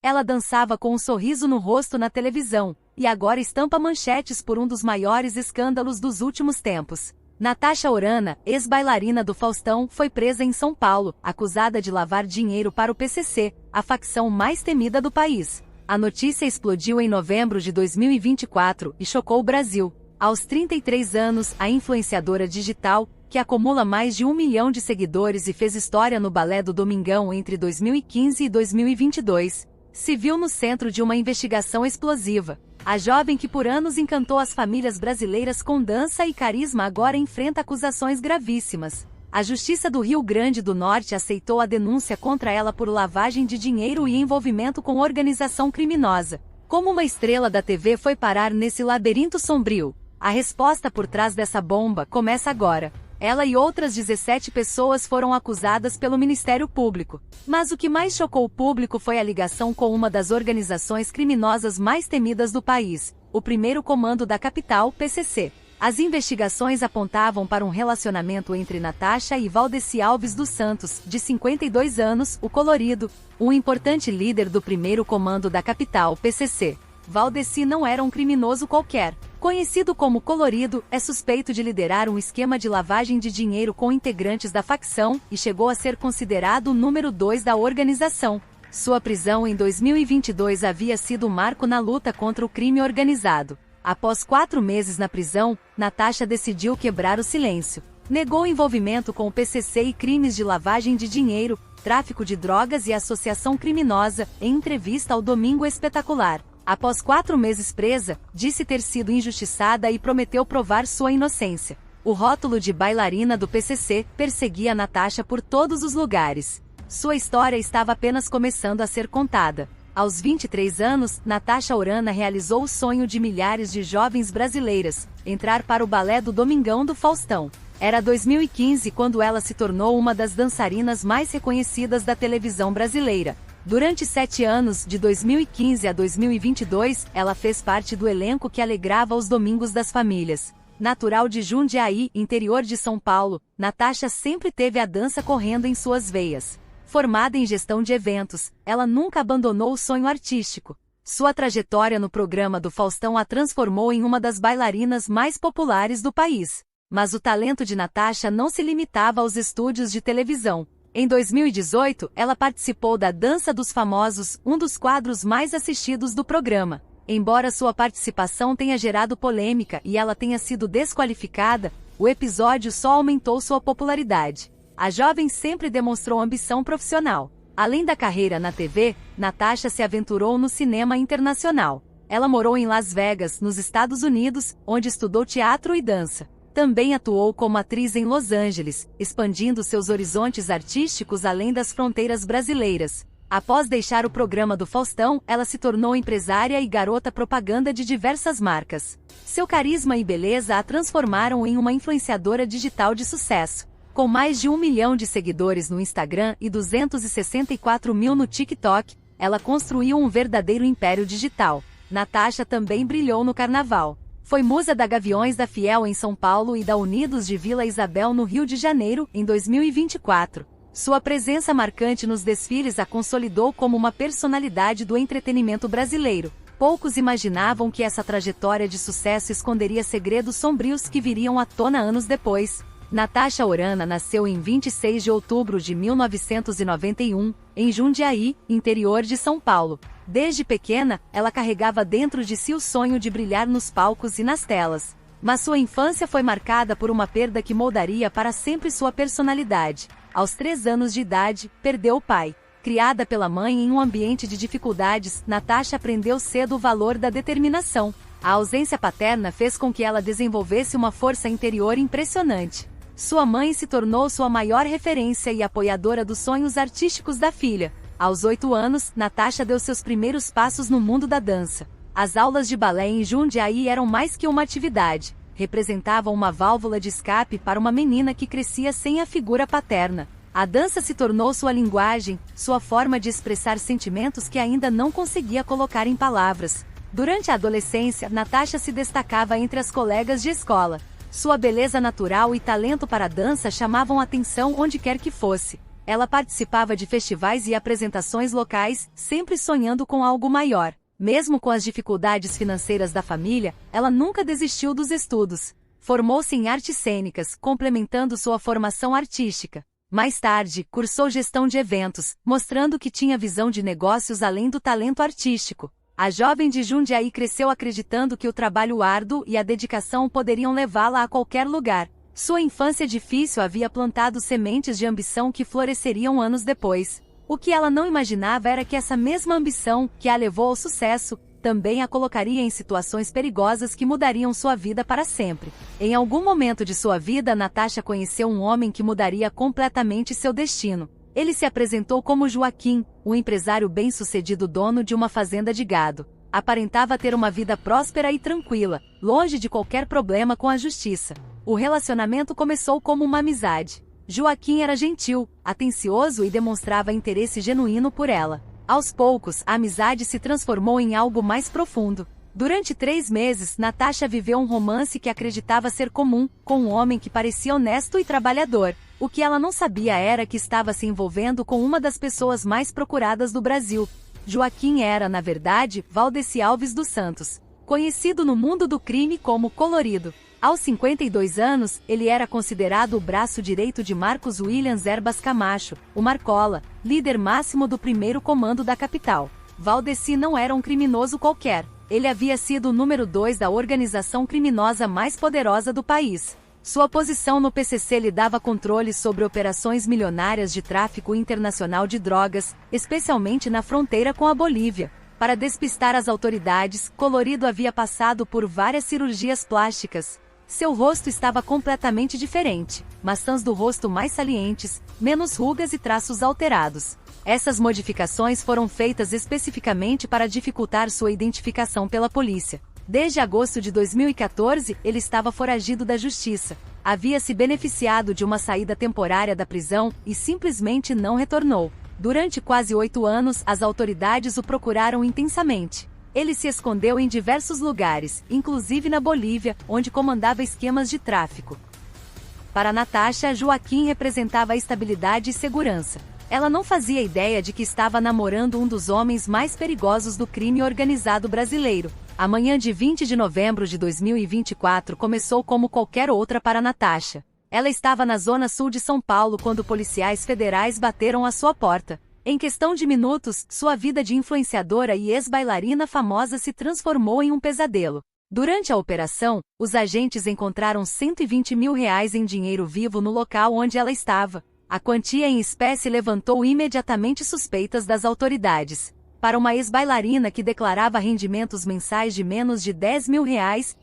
Ela dançava com um sorriso no rosto na televisão, e agora estampa manchetes por um dos maiores escândalos dos últimos tempos. Natasha Orana, ex-bailarina do Faustão, foi presa em São Paulo, acusada de lavar dinheiro para o PCC, a facção mais temida do país. A notícia explodiu em novembro de 2024 e chocou o Brasil. Aos 33 anos, a influenciadora digital, que acumula mais de 1 milhão de seguidores e fez história no Balé do Domingão entre 2015 e 2022, se viu no centro de uma investigação explosiva. A jovem que por anos encantou as famílias brasileiras com dança e carisma agora enfrenta acusações gravíssimas. A Justiça do Rio Grande do Norte aceitou a denúncia contra ela por lavagem de dinheiro e envolvimento com organização criminosa. Como uma estrela da TV foi parar nesse labirinto sombrio? A resposta por trás dessa bomba começa agora. Ela e outras 17 pessoas foram acusadas pelo Ministério Público. Mas o que mais chocou o público foi a ligação com uma das organizações criminosas mais temidas do país, o Primeiro Comando da Capital, PCC. As investigações apontavam para um relacionamento entre Natasha e Valdeci Alves dos Santos, de 52 anos, o Colorido, um importante líder do Primeiro Comando da Capital, PCC. Valdeci não era um criminoso qualquer. Conhecido como Colorido, é suspeito de liderar um esquema de lavagem de dinheiro com integrantes da facção e chegou a ser considerado o número 2 da organização. Sua prisão em 2022 havia sido um marco na luta contra o crime organizado. Após 4 meses na prisão, Natasha decidiu quebrar o silêncio. Negou envolvimento com o PCC e crimes de lavagem de dinheiro, tráfico de drogas e associação criminosa, em entrevista ao Domingo Espetacular. Após 4 meses presa, disse ter sido injustiçada e prometeu provar sua inocência. O rótulo de bailarina do PCC perseguia Natasha por todos os lugares. Sua história estava apenas começando a ser contada. Aos 23 anos, Natasha Orana realizou o sonho de milhares de jovens brasileiras, entrar para o Balé do Domingão do Faustão. Era 2015 quando ela se tornou uma das dançarinas mais reconhecidas da televisão brasileira. Durante 7 anos, de 2015 a 2022, ela fez parte do elenco que alegrava os domingos das famílias. Natural de Jundiaí, interior de São Paulo, Natasha sempre teve a dança correndo em suas veias. Formada em gestão de eventos, ela nunca abandonou o sonho artístico. Sua trajetória no programa do Faustão a transformou em uma das bailarinas mais populares do país. Mas o talento de Natasha não se limitava aos estúdios de televisão. Em 2018, ela participou da Dança dos Famosos, um dos quadros mais assistidos do programa. Embora sua participação tenha gerado polêmica e ela tenha sido desqualificada, o episódio só aumentou sua popularidade. A jovem sempre demonstrou ambição profissional. Além da carreira na TV, Natasha se aventurou no cinema internacional. Ela morou em Las Vegas, nos Estados Unidos, onde estudou teatro e dança. Também atuou como atriz em Los Angeles, expandindo seus horizontes artísticos além das fronteiras brasileiras. Após deixar o programa do Faustão, ela se tornou empresária e garota propaganda de diversas marcas. Seu carisma e beleza a transformaram em uma influenciadora digital de sucesso. Com mais de 1 milhão de seguidores no Instagram e 264 mil no TikTok, ela construiu um verdadeiro império digital. Natasha também brilhou no carnaval. Foi musa da Gaviões da Fiel em São Paulo e da Unidos de Vila Isabel no Rio de Janeiro, em 2024. Sua presença marcante nos desfiles a consolidou como uma personalidade do entretenimento brasileiro. Poucos imaginavam que essa trajetória de sucesso esconderia segredos sombrios que viriam à tona anos depois. Natasha Orana nasceu em 26 de outubro de 1991, em Jundiaí, interior de São Paulo. Desde pequena, ela carregava dentro de si o sonho de brilhar nos palcos e nas telas. Mas sua infância foi marcada por uma perda que moldaria para sempre sua personalidade. Aos 3 anos de idade, perdeu o pai. Criada pela mãe em um ambiente de dificuldades, Natasha aprendeu cedo o valor da determinação. A ausência paterna fez com que ela desenvolvesse uma força interior impressionante. Sua mãe se tornou sua maior referência e apoiadora dos sonhos artísticos da filha. Aos 8 anos, Natasha deu seus primeiros passos no mundo da dança. As aulas de balé em Jundiaí eram mais que uma atividade. Representavam uma válvula de escape para uma menina que crescia sem a figura paterna. A dança se tornou sua linguagem, sua forma de expressar sentimentos que ainda não conseguia colocar em palavras. Durante a adolescência, Natasha se destacava entre as colegas de escola. Sua beleza natural e talento para a dança chamavam a atenção onde quer que fosse. Ela participava de festivais e apresentações locais, sempre sonhando com algo maior. Mesmo com as dificuldades financeiras da família, ela nunca desistiu dos estudos. Formou-se em artes cênicas, complementando sua formação artística. Mais tarde, cursou gestão de eventos, mostrando que tinha visão de negócios além do talento artístico. A jovem de Jundiaí cresceu acreditando que o trabalho árduo e a dedicação poderiam levá-la a qualquer lugar. Sua infância difícil havia plantado sementes de ambição que floresceriam anos depois. O que ela não imaginava era que essa mesma ambição, que a levou ao sucesso, também a colocaria em situações perigosas que mudariam sua vida para sempre. Em algum momento de sua vida, Natasha conheceu um homem que mudaria completamente seu destino. Ele se apresentou como Joaquim, um empresário bem-sucedido dono de uma fazenda de gado. Aparentava ter uma vida próspera e tranquila, longe de qualquer problema com a justiça. O relacionamento começou como uma amizade. Joaquim era gentil, atencioso e demonstrava interesse genuíno por ela. Aos poucos, a amizade se transformou em algo mais profundo. Durante 3 meses, Natasha viveu um romance que acreditava ser comum, com um homem que parecia honesto e trabalhador. O que ela não sabia era que estava se envolvendo com uma das pessoas mais procuradas do Brasil. Joaquim era, na verdade, Valdeci Alves dos Santos, conhecido no mundo do crime como Colorido. Aos 52 anos, ele era considerado o braço direito de Marcos Williams Erbas Camacho, o Marcola, líder máximo do primeiro comando da capital. Valdeci não era um criminoso qualquer. Ele havia sido o número 2 da organização criminosa mais poderosa do país. Sua posição no PCC lhe dava controle sobre operações milionárias de tráfico internacional de drogas, especialmente na fronteira com a Bolívia. Para despistar as autoridades, Colorido havia passado por várias cirurgias plásticas. Seu rosto estava completamente diferente, maçãs do rosto mais salientes, menos rugas e traços alterados. Essas modificações foram feitas especificamente para dificultar sua identificação pela polícia. Desde agosto de 2014, ele estava foragido da justiça. Havia se beneficiado de uma saída temporária da prisão e simplesmente não retornou. Durante quase 8 anos, as autoridades o procuraram intensamente. Ele se escondeu em diversos lugares, inclusive na Bolívia, onde comandava esquemas de tráfico. Para Natasha, Joaquim representava a estabilidade e segurança. Ela não fazia ideia de que estava namorando um dos homens mais perigosos do crime organizado brasileiro. A manhã de 20 de novembro de 2024 começou como qualquer outra para Natasha. Ela estava na zona sul de São Paulo quando policiais federais bateram à sua porta. Em questão de minutos, sua vida de influenciadora e ex-bailarina famosa se transformou em um pesadelo. Durante a operação, os agentes encontraram R$120 mil em dinheiro vivo no local onde ela estava. A quantia em espécie levantou imediatamente suspeitas das autoridades. Para uma ex-bailarina que declarava rendimentos mensais de menos de R$10 mil,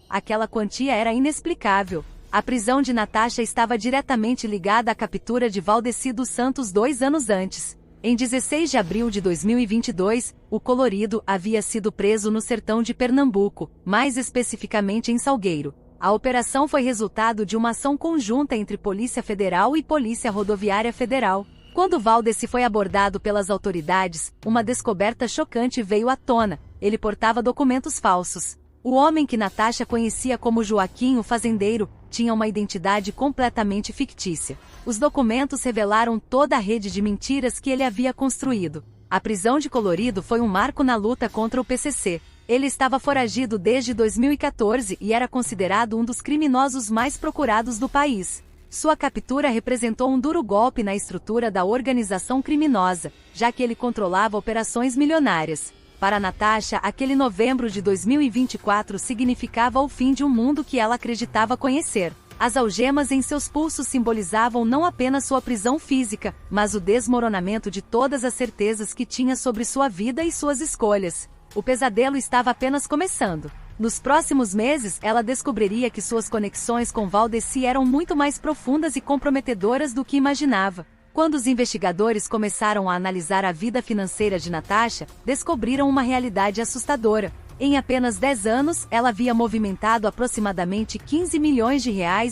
aquela quantia era inexplicável. A prisão de Natasha estava diretamente ligada à captura de Valdeci dos Santos 2 anos antes. Em 16 de abril de 2022, o Colorido havia sido preso no sertão de Pernambuco, mais especificamente em Salgueiro. A operação foi resultado de uma ação conjunta entre Polícia Federal e Polícia Rodoviária Federal. Quando Valdeci foi abordado pelas autoridades, uma descoberta chocante veio à tona: ele portava documentos falsos. O homem que Natasha conhecia como Joaquim, o fazendeiro, tinha uma identidade completamente fictícia. Os documentos revelaram toda a rede de mentiras que ele havia construído. A prisão de Colorido foi um marco na luta contra o PCC. Ele estava foragido desde 2014 e era considerado um dos criminosos mais procurados do país. Sua captura representou um duro golpe na estrutura da organização criminosa, já que ele controlava operações milionárias. Para Natasha, aquele novembro de 2024 significava o fim de um mundo que ela acreditava conhecer. As algemas em seus pulsos simbolizavam não apenas sua prisão física, mas o desmoronamento de todas as certezas que tinha sobre sua vida e suas escolhas. O pesadelo estava apenas começando. Nos próximos meses, ela descobriria que suas conexões com Valdeci eram muito mais profundas e comprometedoras do que imaginava. Quando os investigadores começaram a analisar a vida financeira de Natasha, descobriram uma realidade assustadora. Em apenas 10 anos, ela havia movimentado aproximadamente R$15 milhões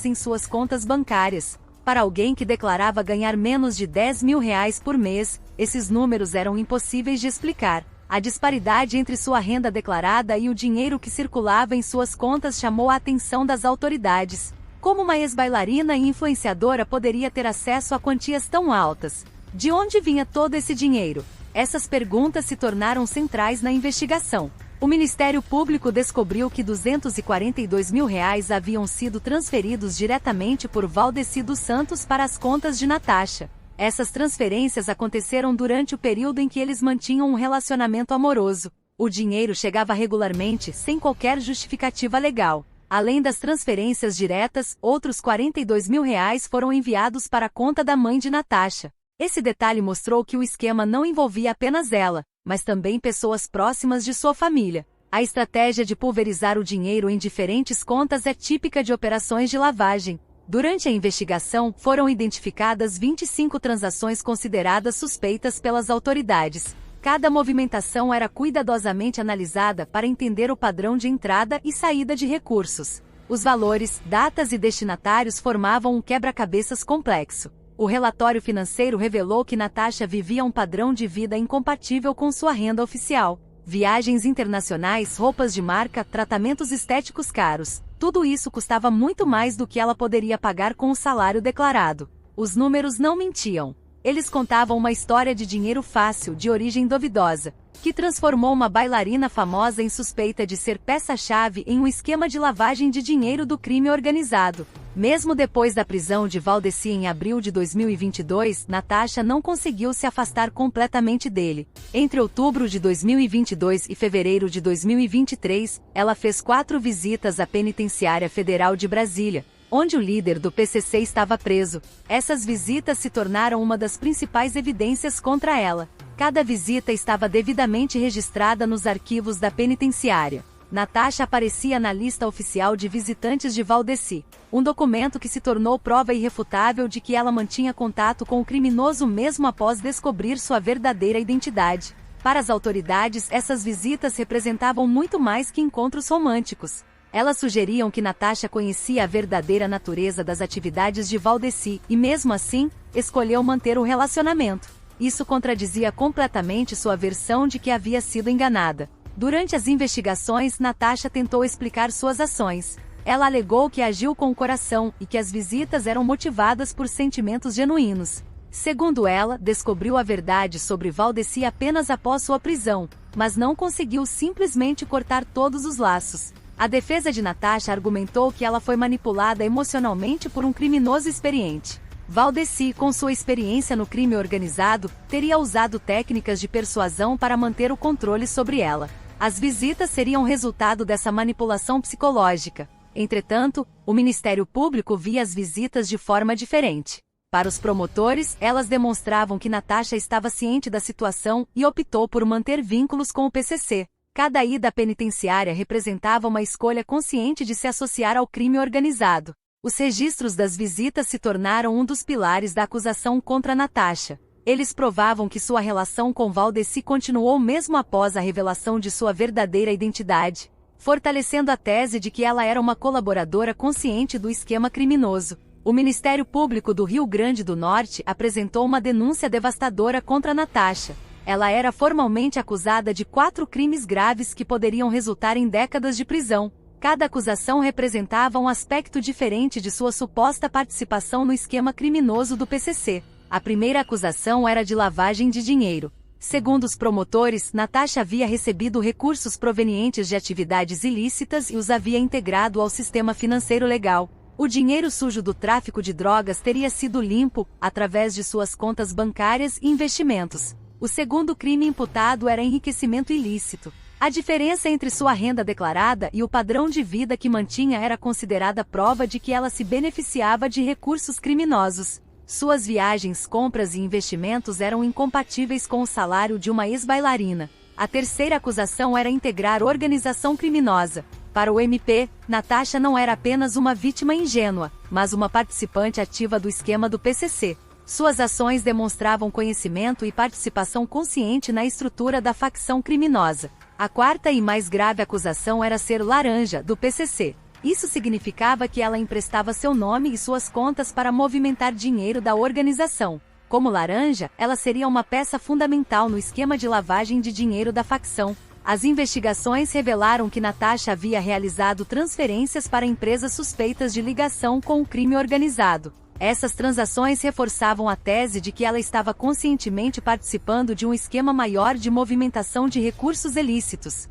em suas contas bancárias. Para alguém que declarava ganhar menos de R$10 mil por mês, esses números eram impossíveis de explicar. A disparidade entre sua renda declarada e o dinheiro que circulava em suas contas chamou a atenção das autoridades. Como uma ex-bailarina e influenciadora poderia ter acesso a quantias tão altas? De onde vinha todo esse dinheiro? Essas perguntas se tornaram centrais na investigação. O Ministério Público descobriu que R$ 242 mil haviam sido transferidos diretamente por Valdeci dos Santos para as contas de Natasha. Essas transferências aconteceram durante o período em que eles mantinham um relacionamento amoroso. O dinheiro chegava regularmente, sem qualquer justificativa legal. Além das transferências diretas, outros R$ 42 mil foram enviados para a conta da mãe de Natasha. Esse detalhe mostrou que o esquema não envolvia apenas ela, mas também pessoas próximas de sua família. A estratégia de pulverizar o dinheiro em diferentes contas é típica de operações de lavagem. Durante a investigação, foram identificadas 25 transações consideradas suspeitas pelas autoridades. Cada movimentação era cuidadosamente analisada para entender o padrão de entrada e saída de recursos. Os valores, datas e destinatários formavam um quebra-cabeças complexo. O relatório financeiro revelou que Natasha vivia um padrão de vida incompatível com sua renda oficial. Viagens internacionais, roupas de marca, tratamentos estéticos caros. Tudo isso custava muito mais do que ela poderia pagar com o salário declarado. Os números não mentiam. Eles contavam uma história de dinheiro fácil, de origem duvidosa, que transformou uma bailarina famosa em suspeita de ser peça-chave em um esquema de lavagem de dinheiro do crime organizado. Mesmo depois da prisão de Valdeci em abril de 2022, Natasha não conseguiu se afastar completamente dele. Entre outubro de 2022 e fevereiro de 2023, ela fez 4 visitas à Penitenciária Federal de Brasília, onde o líder do PCC estava preso. Essas visitas se tornaram uma das principais evidências contra ela. Cada visita estava devidamente registrada nos arquivos da penitenciária. Natasha aparecia na lista oficial de visitantes de Valdeci, um documento que se tornou prova irrefutável de que ela mantinha contato com o criminoso mesmo após descobrir sua verdadeira identidade. Para as autoridades, essas visitas representavam muito mais que encontros românticos. Elas sugeriam que Natasha conhecia a verdadeira natureza das atividades de Valdeci e, mesmo assim, escolheu manter o relacionamento. Isso contradizia completamente sua versão de que havia sido enganada. Durante as investigações, Natasha tentou explicar suas ações. Ela alegou que agiu com o coração e que as visitas eram motivadas por sentimentos genuínos. Segundo ela, descobriu a verdade sobre Valdeci apenas após sua prisão, mas não conseguiu simplesmente cortar todos os laços. A defesa de Natasha argumentou que ela foi manipulada emocionalmente por um criminoso experiente. Valdeci, com sua experiência no crime organizado, teria usado técnicas de persuasão para manter o controle sobre ela. As visitas seriam resultado dessa manipulação psicológica. Entretanto, o Ministério Público via as visitas de forma diferente. Para os promotores, elas demonstravam que Natasha estava ciente da situação e optou por manter vínculos com o PCC. Cada ida penitenciária representava uma escolha consciente de se associar ao crime organizado. Os registros das visitas se tornaram um dos pilares da acusação contra Natasha. Eles provavam que sua relação com Valdeci continuou mesmo após a revelação de sua verdadeira identidade, fortalecendo a tese de que ela era uma colaboradora consciente do esquema criminoso. O Ministério Público do Rio Grande do Norte apresentou uma denúncia devastadora contra Natasha. Ela era formalmente acusada de 4 crimes graves que poderiam resultar em décadas de prisão. Cada acusação representava um aspecto diferente de sua suposta participação no esquema criminoso do PCC. A primeira acusação era de lavagem de dinheiro. Segundo os promotores, Natasha havia recebido recursos provenientes de atividades ilícitas e os havia integrado ao sistema financeiro legal. O dinheiro sujo do tráfico de drogas teria sido limpo, através de suas contas bancárias e investimentos. O segundo crime imputado era enriquecimento ilícito. A diferença entre sua renda declarada e o padrão de vida que mantinha era considerada prova de que ela se beneficiava de recursos criminosos. Suas viagens, compras e investimentos eram incompatíveis com o salário de uma ex-bailarina. A terceira acusação era integrar organização criminosa. Para o MP, Natasha não era apenas uma vítima ingênua, mas uma participante ativa do esquema do PCC. Suas ações demonstravam conhecimento e participação consciente na estrutura da facção criminosa. A quarta e mais grave acusação era ser laranja do PCC. Isso significava que ela emprestava seu nome e suas contas para movimentar dinheiro da organização. Como laranja, ela seria uma peça fundamental no esquema de lavagem de dinheiro da facção. As investigações revelaram que Natasha havia realizado transferências para empresas suspeitas de ligação com o crime organizado. Essas transações reforçavam a tese de que ela estava conscientemente participando de um esquema maior de movimentação de recursos ilícitos.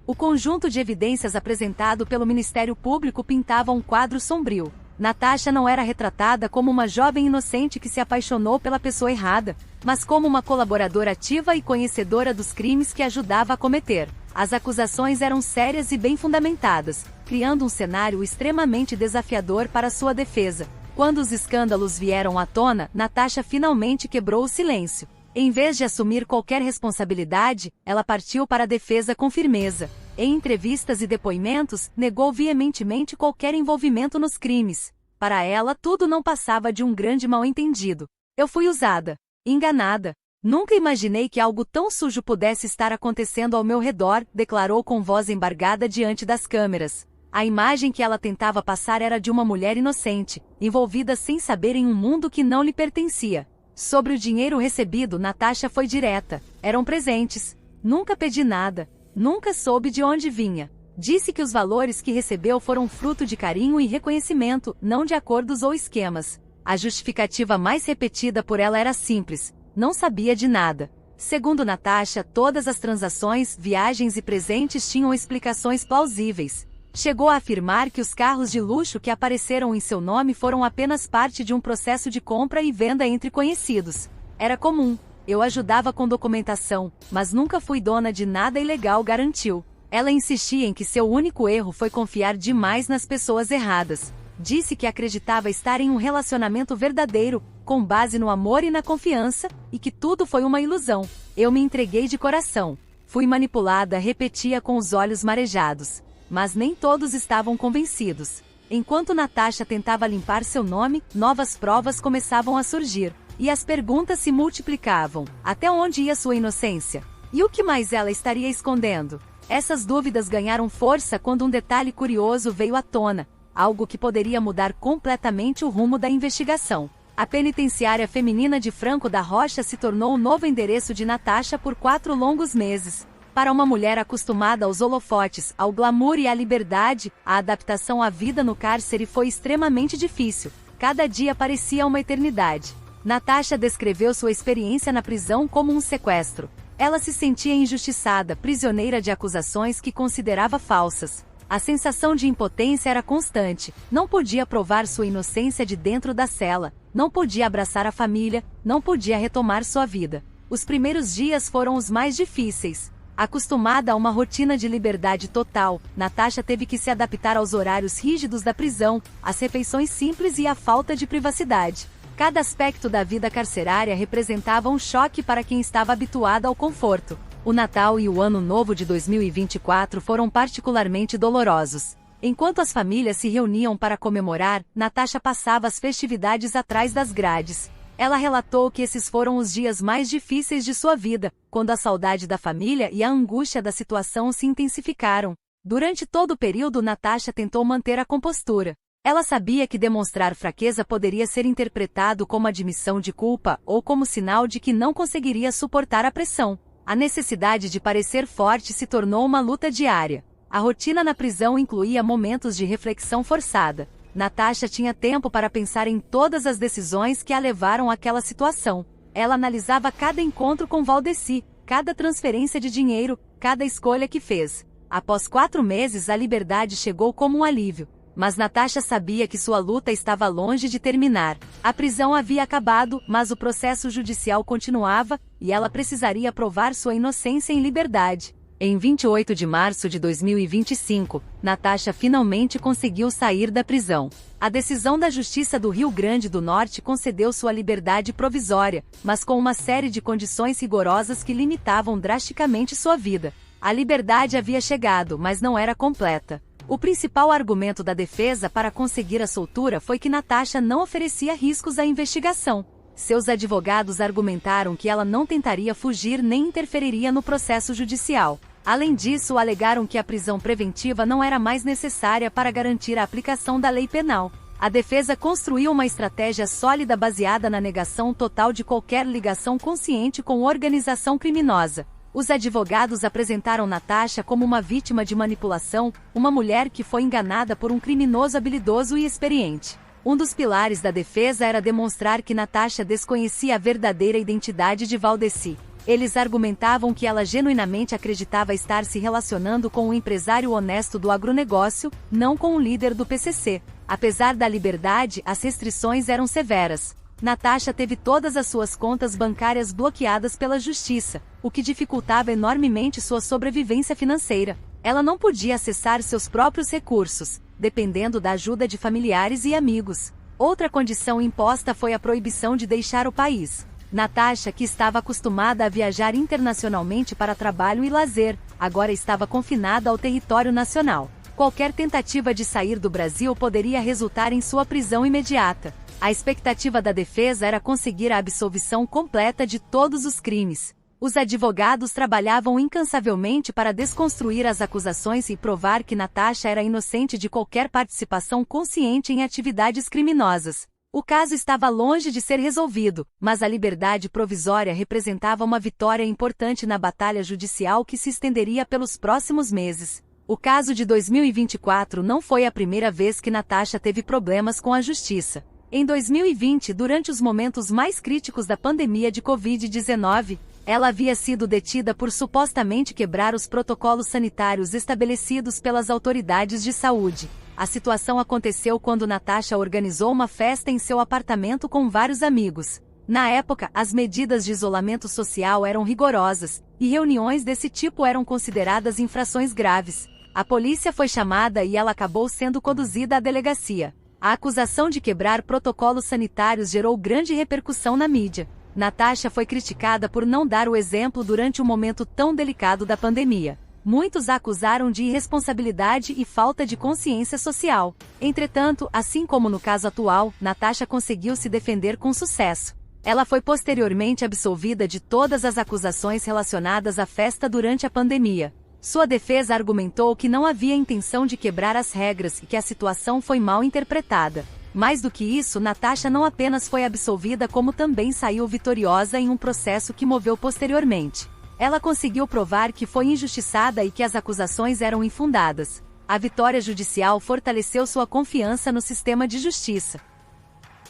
O conjunto de evidências apresentado pelo Ministério Público pintava um quadro sombrio. Natasha não era retratada como uma jovem inocente que se apaixonou pela pessoa errada, mas como uma colaboradora ativa e conhecedora dos crimes que ajudava a cometer. As acusações eram sérias e bem fundamentadas, criando um cenário extremamente desafiador para sua defesa. Quando os escândalos vieram à tona, Natasha finalmente quebrou o silêncio. Em vez de assumir qualquer responsabilidade, ela partiu para a defesa com firmeza. Em entrevistas e depoimentos, negou veementemente qualquer envolvimento nos crimes. Para ela, tudo não passava de um grande mal-entendido. Eu fui usada, enganada. Nunca imaginei que algo tão sujo pudesse estar acontecendo ao meu redor, declarou com voz embargada diante das câmeras. A imagem que ela tentava passar era de uma mulher inocente, envolvida sem saber em um mundo que não lhe pertencia. Sobre o dinheiro recebido, Natasha foi direta. Eram presentes. Nunca pedi nada. Nunca soube de onde vinha. Disse que os valores que recebeu foram fruto de carinho e reconhecimento, não de acordos ou esquemas. A justificativa mais repetida por ela era simples: não sabia de nada. Segundo Natasha, todas as transações, viagens e presentes tinham explicações plausíveis. Chegou a afirmar que os carros de luxo que apareceram em seu nome foram apenas parte de um processo de compra e venda entre conhecidos. Era comum. Eu ajudava com documentação, mas nunca fui dona de nada ilegal, garantiu. Ela insistia em que seu único erro foi confiar demais nas pessoas erradas. Disse que acreditava estar em um relacionamento verdadeiro, com base no amor e na confiança, e que tudo foi uma ilusão. Eu me entreguei de coração. Fui manipulada, repetia com os olhos marejados. Mas nem todos estavam convencidos. Enquanto Natasha tentava limpar seu nome, novas provas começavam a surgir. E as perguntas se multiplicavam. Até onde ia sua inocência? E o que mais ela estaria escondendo? Essas dúvidas ganharam força quando um detalhe curioso veio à tona. Algo que poderia mudar completamente o rumo da investigação. A penitenciária feminina de Franco da Rocha se tornou o novo endereço de Natasha por 4 longos meses. Para uma mulher acostumada aos holofotes, ao glamour e à liberdade, a adaptação à vida no cárcere foi extremamente difícil. Cada dia parecia uma eternidade. Natasha descreveu sua experiência na prisão como um sequestro. Ela se sentia injustiçada, prisioneira de acusações que considerava falsas. A sensação de impotência era constante. Não podia provar sua inocência de dentro da cela. Não podia abraçar a família. Não podia retomar sua vida. Os primeiros dias foram os mais difíceis. Acostumada a uma rotina de liberdade total, Natasha teve que se adaptar aos horários rígidos da prisão, às refeições simples e à falta de privacidade. Cada aspecto da vida carcerária representava um choque para quem estava habituada ao conforto. O Natal e o Ano Novo de 2024 foram particularmente dolorosos. Enquanto as famílias se reuniam para comemorar, Natasha passava as festividades atrás das grades. Ela relatou que esses foram os dias mais difíceis de sua vida, quando a saudade da família e a angústia da situação se intensificaram. Durante todo o período, Natasha tentou manter a compostura. Ela sabia que demonstrar fraqueza poderia ser interpretado como admissão de culpa ou como sinal de que não conseguiria suportar a pressão. A necessidade de parecer forte se tornou uma luta diária. A rotina na prisão incluía momentos de reflexão forçada. Natasha tinha tempo para pensar em todas as decisões que a levaram àquela situação. Ela analisava cada encontro com Valdeci, cada transferência de dinheiro, cada escolha que fez. Após 4 meses, a liberdade chegou como um alívio. Mas Natasha sabia que sua luta estava longe de terminar. A prisão havia acabado, mas o processo judicial continuava, e ela precisaria provar sua inocência em liberdade. Em 28 de março de 2025, Natasha finalmente conseguiu sair da prisão. A decisão da Justiça do Rio Grande do Norte concedeu sua liberdade provisória, mas com uma série de condições rigorosas que limitavam drasticamente sua vida. A liberdade havia chegado, mas não era completa. O principal argumento da defesa para conseguir a soltura foi que Natasha não oferecia riscos à investigação. Seus advogados argumentaram que ela não tentaria fugir nem interferiria no processo judicial. Além disso, alegaram que a prisão preventiva não era mais necessária para garantir a aplicação da lei penal. A defesa construiu uma estratégia sólida baseada na negação total de qualquer ligação consciente com organização criminosa. Os advogados apresentaram Natasha como uma vítima de manipulação, uma mulher que foi enganada por um criminoso habilidoso e experiente. Um dos pilares da defesa era demonstrar que Natasha desconhecia a verdadeira identidade de Valdeci. Eles argumentavam que ela genuinamente acreditava estar se relacionando com um empresário honesto do agronegócio, não com um líder do PCC. Apesar da liberdade, as restrições eram severas. Natasha teve todas as suas contas bancárias bloqueadas pela justiça, o que dificultava enormemente sua sobrevivência financeira. Ela não podia acessar seus próprios recursos, dependendo da ajuda de familiares e amigos. Outra condição imposta foi a proibição de deixar o país. Natasha, que estava acostumada a viajar internacionalmente para trabalho e lazer, agora estava confinada ao território nacional. Qualquer tentativa de sair do Brasil poderia resultar em sua prisão imediata. A expectativa da defesa era conseguir a absolvição completa de todos os crimes. Os advogados trabalhavam incansavelmente para desconstruir as acusações e provar que Natasha era inocente de qualquer participação consciente em atividades criminosas. O caso estava longe de ser resolvido, mas a liberdade provisória representava uma vitória importante na batalha judicial que se estenderia pelos próximos meses. O caso de 2024 não foi a primeira vez que Natasha teve problemas com a justiça. Em 2020, durante os momentos mais críticos da pandemia de Covid-19, ela havia sido detida por supostamente quebrar os protocolos sanitários estabelecidos pelas autoridades de saúde. A situação aconteceu quando Natasha organizou uma festa em seu apartamento com vários amigos. Na época, as medidas de isolamento social eram rigorosas, e reuniões desse tipo eram consideradas infrações graves. A polícia foi chamada e ela acabou sendo conduzida à delegacia. A acusação de quebrar protocolos sanitários gerou grande repercussão na mídia. Natasha foi criticada por não dar o exemplo durante um momento tão delicado da pandemia. Muitos a acusaram de irresponsabilidade e falta de consciência social. Entretanto, assim como no caso atual, Natasha conseguiu se defender com sucesso. Ela foi posteriormente absolvida de todas as acusações relacionadas à festa durante a pandemia. Sua defesa argumentou que não havia intenção de quebrar as regras e que a situação foi mal interpretada. Mais do que isso, Natasha não apenas foi absolvida como também saiu vitoriosa em um processo que moveu posteriormente. Ela conseguiu provar que foi injustiçada e que as acusações eram infundadas. A vitória judicial fortaleceu sua confiança no sistema de justiça.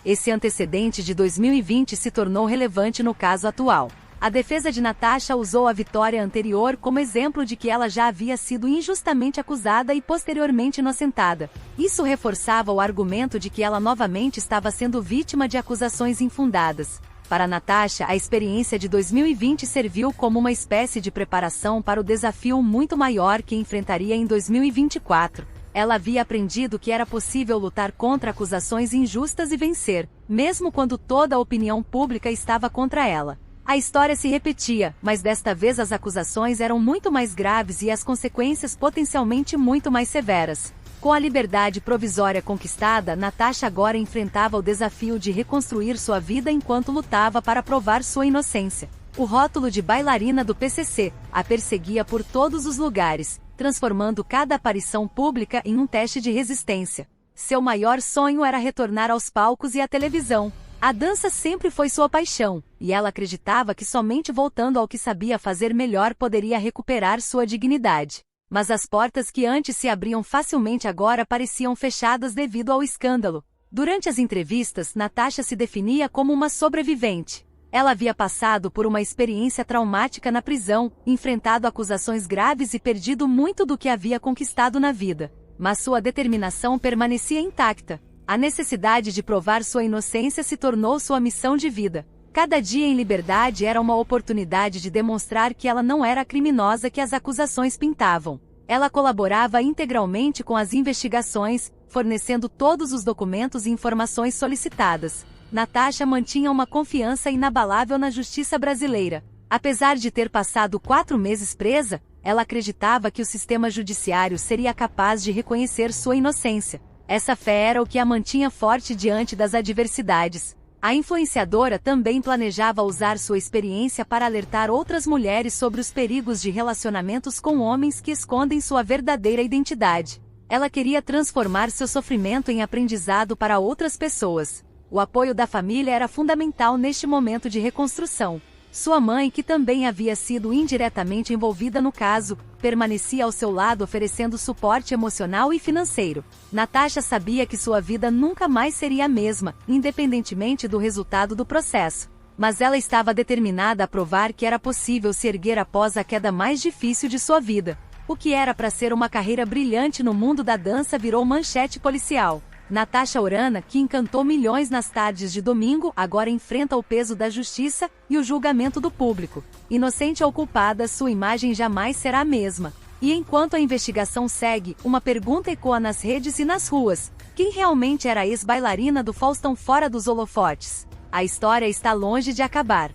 Esse antecedente de 2020 se tornou relevante no caso atual. A defesa de Natasha usou a vitória anterior como exemplo de que ela já havia sido injustamente acusada e posteriormente inocentada. Isso reforçava o argumento de que ela novamente estava sendo vítima de acusações infundadas. Para Natasha, a experiência de 2020 serviu como uma espécie de preparação para o desafio muito maior que enfrentaria em 2024. Ela havia aprendido que era possível lutar contra acusações injustas e vencer, mesmo quando toda a opinião pública estava contra ela. A história se repetia, mas desta vez as acusações eram muito mais graves e as consequências potencialmente muito mais severas. Com a liberdade provisória conquistada, Natasha agora enfrentava o desafio de reconstruir sua vida enquanto lutava para provar sua inocência. O rótulo de bailarina do PCC a perseguia por todos os lugares, transformando cada aparição pública em um teste de resistência. Seu maior sonho era retornar aos palcos e à televisão. A dança sempre foi sua paixão, e ela acreditava que somente voltando ao que sabia fazer melhor poderia recuperar sua dignidade. Mas as portas que antes se abriam facilmente agora pareciam fechadas devido ao escândalo. Durante as entrevistas, Natasha se definia como uma sobrevivente. Ela havia passado por uma experiência traumática na prisão, enfrentado acusações graves e perdido muito do que havia conquistado na vida. Mas sua determinação permanecia intacta. A necessidade de provar sua inocência se tornou sua missão de vida. Cada dia em liberdade era uma oportunidade de demonstrar que ela não era a criminosa que as acusações pintavam. Ela colaborava integralmente com as investigações, fornecendo todos os documentos e informações solicitadas. Natasha mantinha uma confiança inabalável na justiça brasileira. Apesar de ter passado 4 meses presa, ela acreditava que o sistema judiciário seria capaz de reconhecer sua inocência. Essa fé era o que a mantinha forte diante das adversidades. A influenciadora também planejava usar sua experiência para alertar outras mulheres sobre os perigos de relacionamentos com homens que escondem sua verdadeira identidade. Ela queria transformar seu sofrimento em aprendizado para outras pessoas. O apoio da família era fundamental neste momento de reconstrução. Sua mãe, que também havia sido indiretamente envolvida no caso, permanecia ao seu lado oferecendo suporte emocional e financeiro. Natasha sabia que sua vida nunca mais seria a mesma, independentemente do resultado do processo. Mas ela estava determinada a provar que era possível se erguer após a queda mais difícil de sua vida. O que era para ser uma carreira brilhante no mundo da dança virou manchete policial. Natasha Orana, que encantou milhões nas tardes de domingo, agora enfrenta o peso da justiça e o julgamento do público. Inocente ou culpada, sua imagem jamais será a mesma. E enquanto a investigação segue, uma pergunta ecoa nas redes e nas ruas: quem realmente era a ex-bailarina do Faustão fora dos holofotes? A história está longe de acabar.